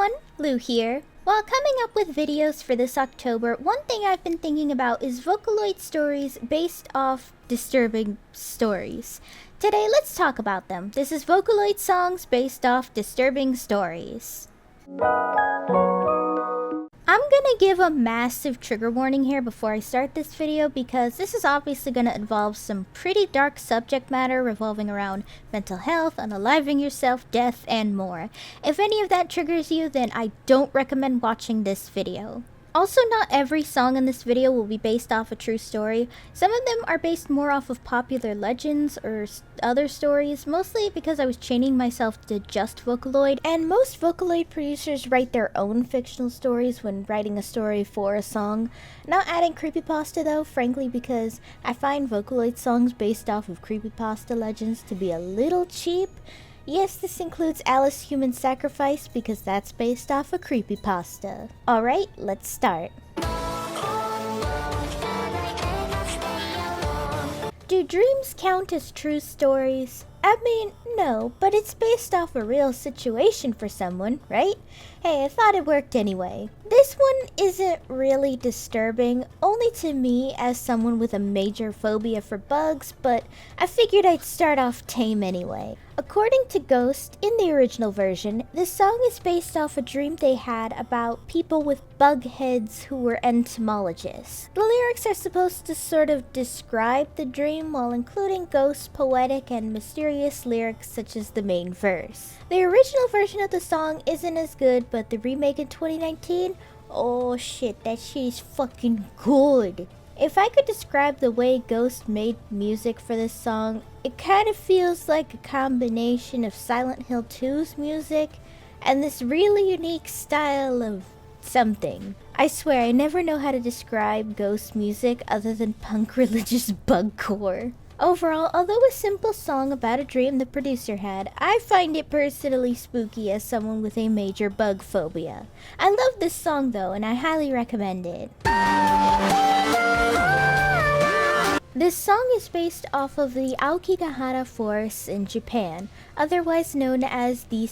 everyone, Lou here. While coming up with videos for this October, one thing I've been thinking about is Vocaloid stories based off disturbing stories. Today, let's talk about them. This is Vocaloid songs based off disturbing stories. I'm gonna give a massive trigger warning here before I start this video because this is obviously gonna involve some pretty dark subject matter revolving around mental health, unaliving yourself, death, and more. If any of that triggers you, then I don't recommend watching this video. Also, not every song in this video will be based off a true story. Some of them are based more off of popular legends or other stories, mostly because I was chaining myself to just Vocaloid, and most Vocaloid producers write their own fictional stories when writing a story for a song. Not adding creepypasta though, frankly, because I find Vocaloid songs based off of creepypasta legends to be a little cheap. Yes, this includes Alice Human Sacrifice because that's based off a creepypasta. Alright, let's start. Do dreams count as true stories? I mean, no, but it's based off a real situation for someone, right? Hey, I thought it worked anyway. This one isn't really disturbing, only to me as someone with a major phobia for bugs, but I figured I'd start off tame anyway. According to Ghost, in the original version, this song is based off a dream they had about people with bug heads who were entomologists. The lyrics are supposed to sort of describe the dream while including Ghost's poetic and mysterious lyrics such as the main verse. The original version of the song isn't as good, but the remake in 2019, oh shit, that shit is fucking good. If I could describe the way Ghost made music for this song, it kind of feels like a combination of Silent Hill 2's music and this really unique style of something. I swear I never know how to describe Ghost music other than punk religious bugcore. Overall, although a simple song about a dream the producer had, I find it personally spooky as someone with a major bug phobia. I love this song though, and I highly recommend it. This song is based off of the Aokigahara Forest in Japan, otherwise known as the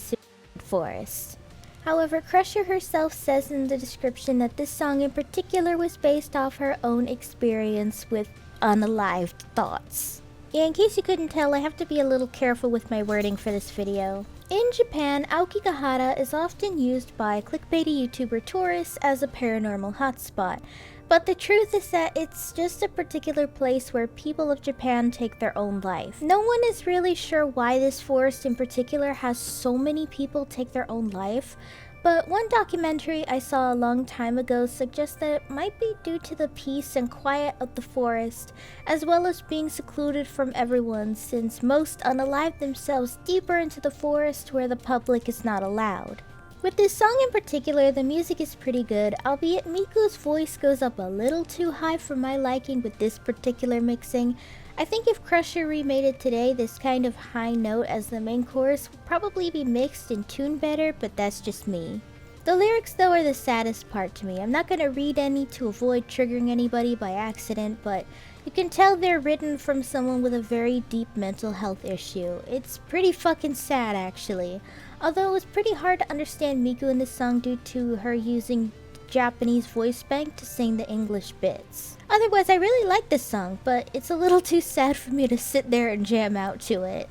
Forest. However, Crusher herself says in the description that this song in particular was based off her own experience with unalived thoughts. Yeah, in case you couldn't tell, I have to be a little careful with my wording for this video. In Japan, Aokigahara is often used by clickbaity YouTuber tourists as a paranormal hotspot, but the truth is that it's just a particular place where people of Japan take their own life. No one is really sure why this forest in particular has so many people take their own life, but one documentary I saw a long time ago suggests that it might be due to the peace and quiet of the forest, as well as being secluded from everyone since most unalive themselves deeper into the forest where the public is not allowed. With this song in particular, the music is pretty good, albeit Miku's voice goes up a little too high for my liking with this particular mixing. I think if Crusher remade it today, this kind of high note as the main chorus would probably be mixed and tuned better, but that's just me. The lyrics though are the saddest part to me. I'm not gonna read any to avoid triggering anybody by accident, but you can tell they're written from someone with a very deep mental health issue. It's pretty fucking sad actually. Although it was pretty hard to understand Miku in this song due to her using Japanese voice bank to sing the English bits. Otherwise, I really like this song, but it's a little too sad for me to sit there and jam out to it.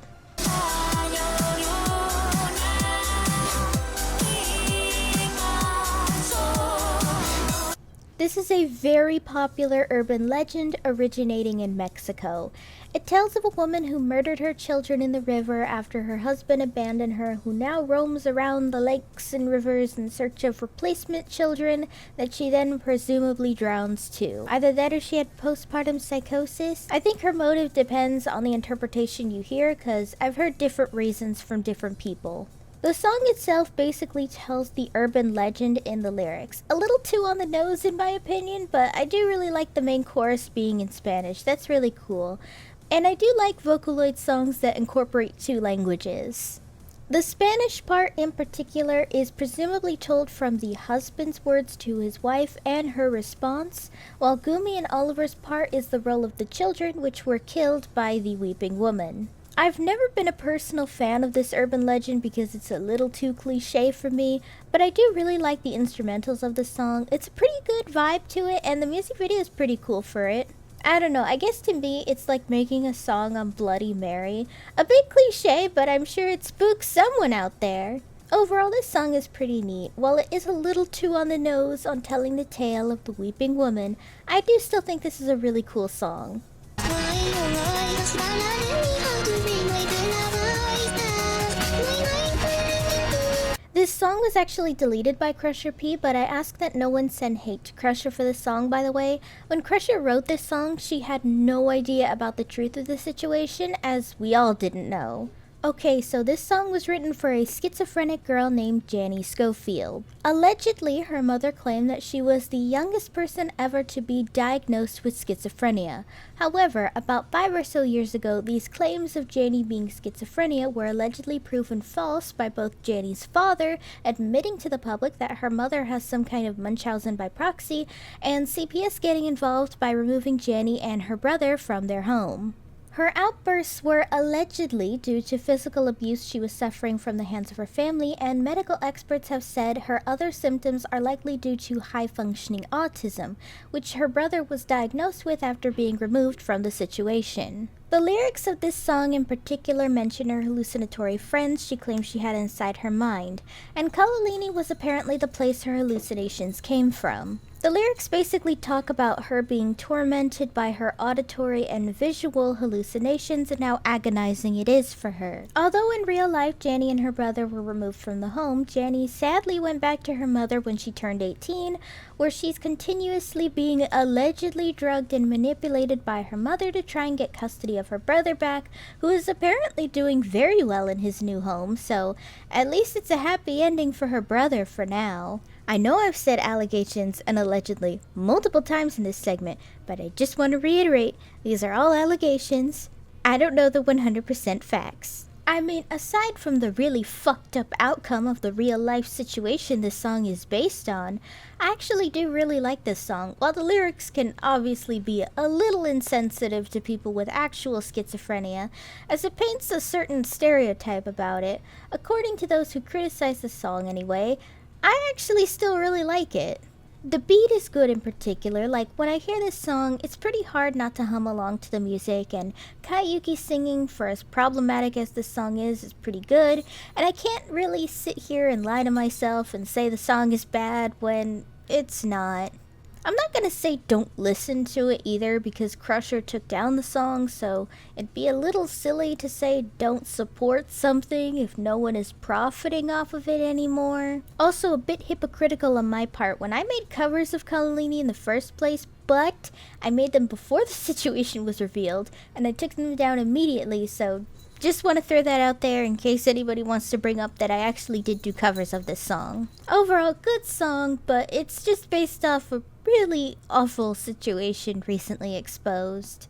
This is a very popular urban legend originating in Mexico. It tells of a woman who murdered her children in the river after her husband abandoned her, who now roams around the lakes and rivers in search of replacement children that she then presumably drowns too. Either that or she had postpartum psychosis. I think her motive depends on the interpretation you hear, cause I've heard different reasons from different people. The song itself basically tells the urban legend in the lyrics. A little too on the nose in my opinion, but I do really like the main chorus being in Spanish. That's really cool. And I do like Vocaloid songs that incorporate two languages. The Spanish part in particular is presumably told from the husband's words to his wife and her response, while Gumi and Oliver's part is the role of the children which were killed by the weeping woman. I've never been a personal fan of this urban legend because it's a little too cliche for me, but I do really like the instrumentals of the song. It's a pretty good vibe to it, and the music video is pretty cool for it. I don't know, I guess to me it's like making a song on Bloody Mary. A bit cliche, but I'm sure it spooks someone out there. Overall, this song is pretty neat. While it is a little too on the nose on telling the tale of the weeping woman, I do still think this is a really cool song. This song was actually deleted by Crusher P, but I ask that no one send hate to Crusher for this song, by the way. When Crusher wrote this song, she had no idea about the truth of the situation, as we all didn't know. Okay, so this song was written for a schizophrenic girl named Janny Schofield. Allegedly, her mother claimed that she was the youngest person ever to be diagnosed with schizophrenia. However, about 5 or so years ago, these claims of Janny being schizophrenia were allegedly proven false by both Janny's father admitting to the public that her mother has some kind of Munchausen by proxy, and CPS getting involved by removing Janny and her brother from their home. Her outbursts were allegedly due to physical abuse she was suffering from the hands of her family, and medical experts have said her other symptoms are likely due to high-functioning autism, which her brother was diagnosed with after being removed from the situation. The lyrics of this song in particular mention her hallucinatory friends she claims she had inside her mind, and Kalalini was apparently the place her hallucinations came from. The lyrics basically talk about her being tormented by her auditory and visual hallucinations and how agonizing it is for her. Although in real life Janny and her brother were removed from the home, Janny sadly went back to her mother when she turned 18, where she's continuously being allegedly drugged and manipulated by her mother to try and get custody of her brother back, who is apparently doing very well in his new home, so at least it's a happy ending for her brother for now. I know I've said allegations and allegedly multiple times in this segment, but I just want to reiterate, these are all allegations. I don't know the 100% facts. I mean, aside from the really fucked up outcome of the real life situation this song is based on, I actually do really like this song. While the lyrics can obviously be a little insensitive to people with actual schizophrenia, as it paints a certain stereotype about it, according to those who criticize the song anyway, I actually still really like it. The beat is good in particular. Like, when I hear this song, it's pretty hard not to hum along to the music, and Kayuki singing, for as problematic as this song is pretty good, and I can't really sit here and lie to myself and say the song is bad when it's not. I'm not gonna say don't listen to it either, because Crusher took down the song, so it'd be a little silly to say don't support something if no one is profiting off of it anymore. Also a bit hypocritical on my part when I made covers of Kalalini in the first place, but I made them before the situation was revealed, and I took them down immediately, so just want to throw that out there in case anybody wants to bring up that I actually did do covers of this song. Overall, good song, but it's just based off a really awful situation recently exposed.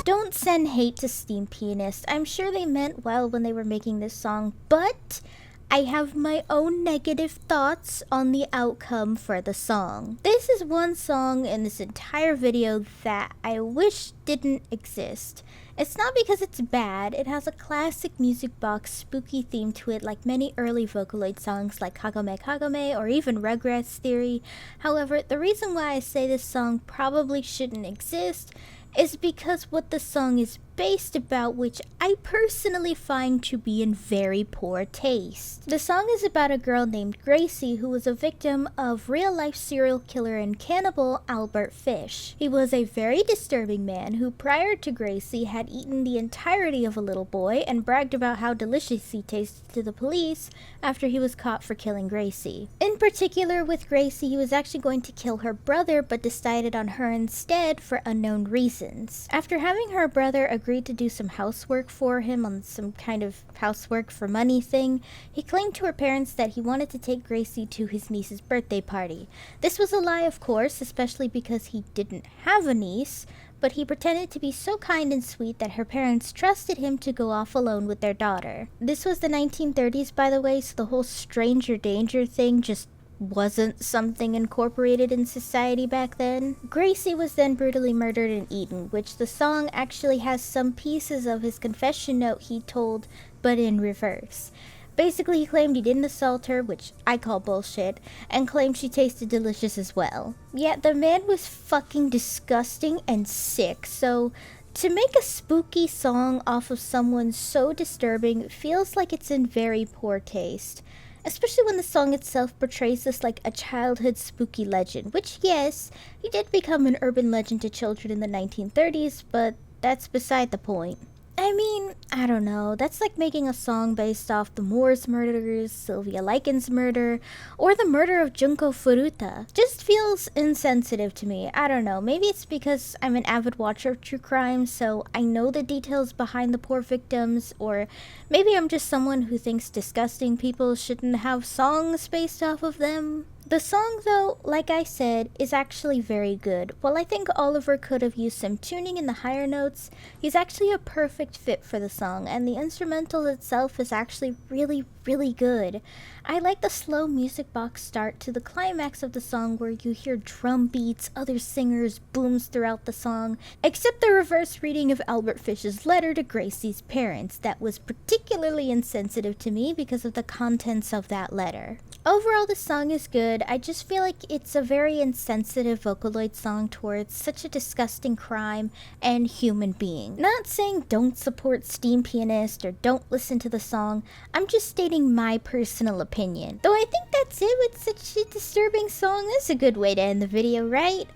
Don't send hate to Steam Pianist. I'm sure they meant well when they were making this song, but I have my own negative thoughts on the outcome for the song. This is one song in this entire video that I wish didn't exist. It's not because it's bad, it has a classic music box spooky theme to it like many early Vocaloid songs like Kagome Kagome or even Rugrats Theory. However, the reason why I say this song probably shouldn't exist is because what the song is based about, which I personally find to be in very poor taste. The song is about a girl named Gracie who was a victim of real-life serial killer and cannibal Albert Fish. He was a very disturbing man who, prior to Gracie, had eaten the entirety of a little boy and bragged about how delicious he tasted to the police after he was caught for killing Gracie. In particular, with Gracie, he was actually going to kill her brother but decided on her instead for unknown reasons. After having her brother agreed to do some housework for him on some kind of housework for money thing, he claimed to her parents that he wanted to take Gracie to his niece's birthday party. This was a lie, of course, especially because he didn't have a niece, but he pretended to be so kind and sweet that her parents trusted him to go off alone with their daughter. This was the 1930s, by the way, so the whole stranger danger thing just wasn't something incorporated in society back then. Gracie was then brutally murdered and eaten, which the song actually has some pieces of his confession note he told, but in reverse. Basically, he claimed he didn't assault her, which I call bullshit, and claimed she tasted delicious as well. Yet the man was fucking disgusting and sick, so to make a spooky song off of someone so disturbing feels like it's in very poor taste. Especially when the song itself portrays this like a childhood spooky legend, which yes, he did become an urban legend to children in the 1930s, but that's beside the point. I mean, I don't know, that's like making a song based off the Moors murders, Sylvia Lyken's murder, or the murder of Junko Furuta. Just feels insensitive to me. I don't know, maybe it's because I'm an avid watcher of true crime, so I know the details behind the poor victims, or maybe I'm just someone who thinks disgusting people shouldn't have songs based off of them. The song, though, like I said, is actually very good. While I think Oliver could have used some tuning in the higher notes, he's actually a perfect fit for the song, and the instrumental itself is actually really good. I like the slow music box start to the climax of the song where you hear drum beats, other singers, booms throughout the song, except the reverse reading of Albert Fish's letter to Gracie's parents that was particularly insensitive to me because of the contents of that letter. Overall, the song is good. I just feel like it's a very insensitive Vocaloid song towards such a disgusting crime and human being. Not saying don't support Steam Pianist or don't listen to the song, I'm just stating my personal opinion. Though I think that's it with such a disturbing song. That's a good way to end the video, right?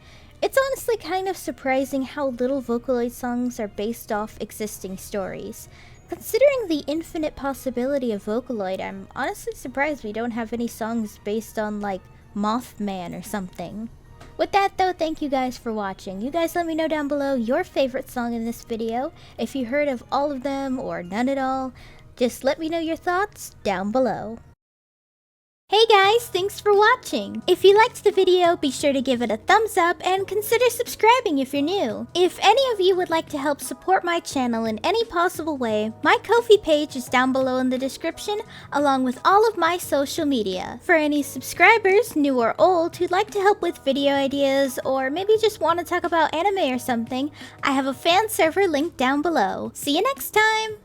It's honestly kind of surprising how little Vocaloid songs are based off existing stories. Considering the infinite possibility of Vocaloid, I'm honestly surprised we don't have any songs based on, like, Mothman or something. With that though, thank you guys for watching. You guys let me know down below your favorite song in this video. If you heard of all of them or none at all, just let me know your thoughts down below. Hey guys, thanks for watching! If you liked the video, be sure to give it a thumbs up and consider subscribing if you're new. If any of you would like to help support my channel in any possible way, my Ko-fi page is down below in the description, along with all of my social media. For any subscribers, new or old, who'd like to help with video ideas, or maybe just want to talk about anime or something, I have a fan server linked down below. See you next time!